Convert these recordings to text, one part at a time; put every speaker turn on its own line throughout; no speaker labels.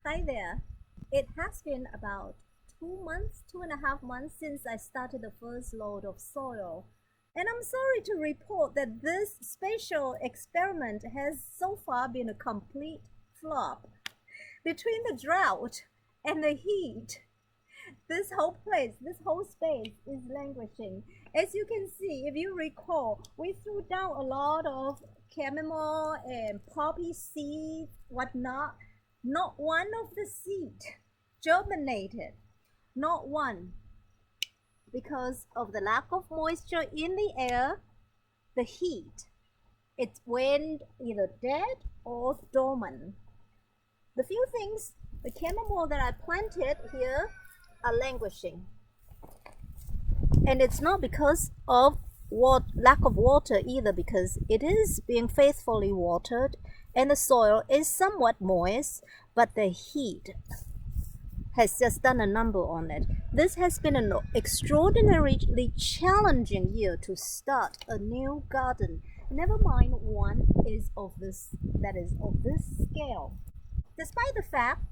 Hi there. It has been about 2 months, 2.5 months since I started the first load of soil. And I'm sorry to report that this spatial experiment has so far been a complete flop. Between the drought and the heat, this whole place, this whole space is languishing. As you can see, if you recall, we threw down a lot of chamomile and poppy seeds, whatnot. Not one of the seed germinated, not one, because of the lack of moisture in the air, the heat. It went either dead or dormant. The few things, the chamomile that I planted here are languishing. And it's not because of lack of water either, because it is being faithfully watered and the soil is somewhat moist, but the heat has just done a number on it. This has been an extraordinarily challenging year to start a new garden. Never mind one that is of this scale. Despite the fact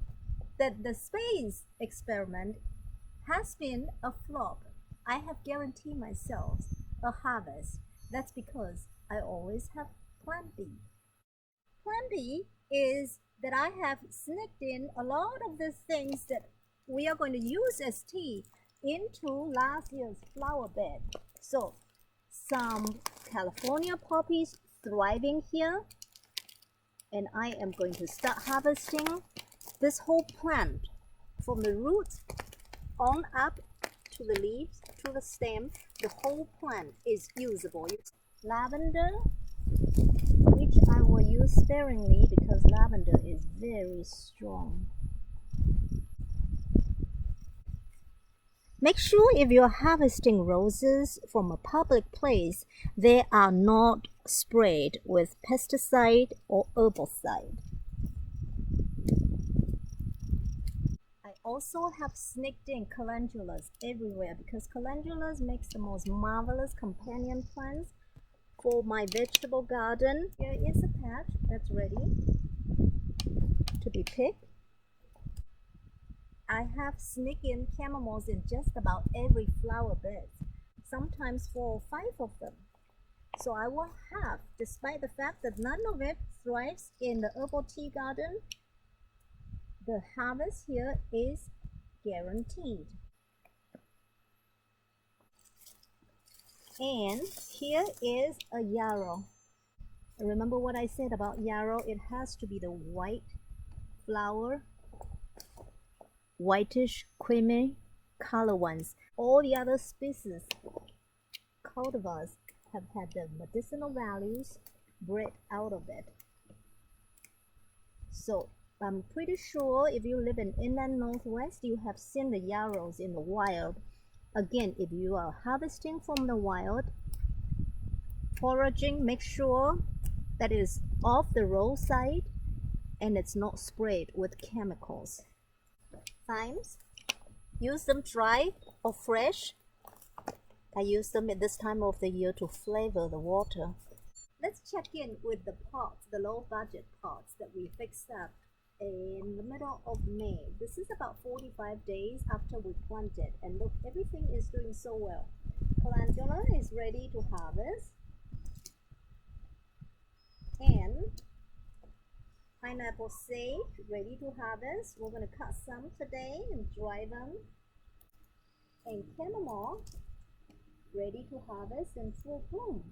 that the space experiment has been a flop, I have guaranteed myself a harvest. That's because I always have plan B. Plan B is that I have sneaked in a lot of the things that we are going to use as tea into last year's flower bed. So some California poppies thriving here, and I am going to start harvesting this whole plant from the roots on up to the leaves, to the stem. The whole plant is usable. Lavender, which I will use sparingly because lavender is very strong. Make sure if you're harvesting roses from a public place, they are not sprayed with pesticide or herbicide. I also have sneaked in calendulas everywhere because calendulas makes the most marvelous companion plants for my vegetable garden. Here is a patch that's ready to be picked. I have sneaked in chamomiles in just about every flower bed, sometimes 4 or 5 of them. So I will have, despite the fact that none of it thrives in the herbal tea garden, the harvest here is guaranteed. And here is a yarrow. Remember what I said about yarrow? It has to be the white flower, whitish, creamy color ones. All the other species, cultivars, have had the medicinal values bred out of it. So I'm pretty sure if you live in inland northwest, you have seen the yarrows in the wild. Again, if you are harvesting from the wild, foraging, make sure that it is off the roadside and it's not sprayed with chemicals. Thymes, use them dry or fresh. I use them at this time of the year to flavor the water. Let's check in with the pots, the low budget pots that we fixed up in the middle of May. This is about 45 days after we planted, and look, everything is doing so well. Calendula is ready to harvest, and pineapple sage ready to harvest. We're going to cut some today and dry them, and chamomile ready to harvest in full bloom.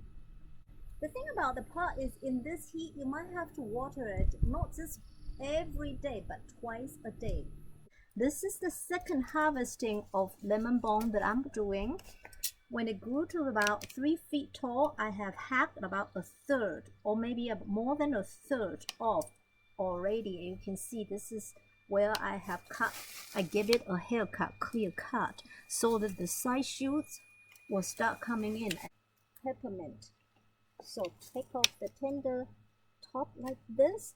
The thing about the pot is, in this heat you might have to water it not just every day but twice a day. This is the second harvesting of lemon balm that I'm doing. When it grew to about 3 feet tall, I have hacked about a third or maybe more than a third off already. You can see this is where I have cut. I give it a haircut, clear cut, so that the side shoots will start coming in. Peppermint. So take off the tender top like this,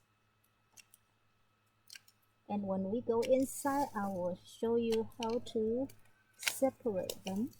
and when we go inside, I will show you how to separate them.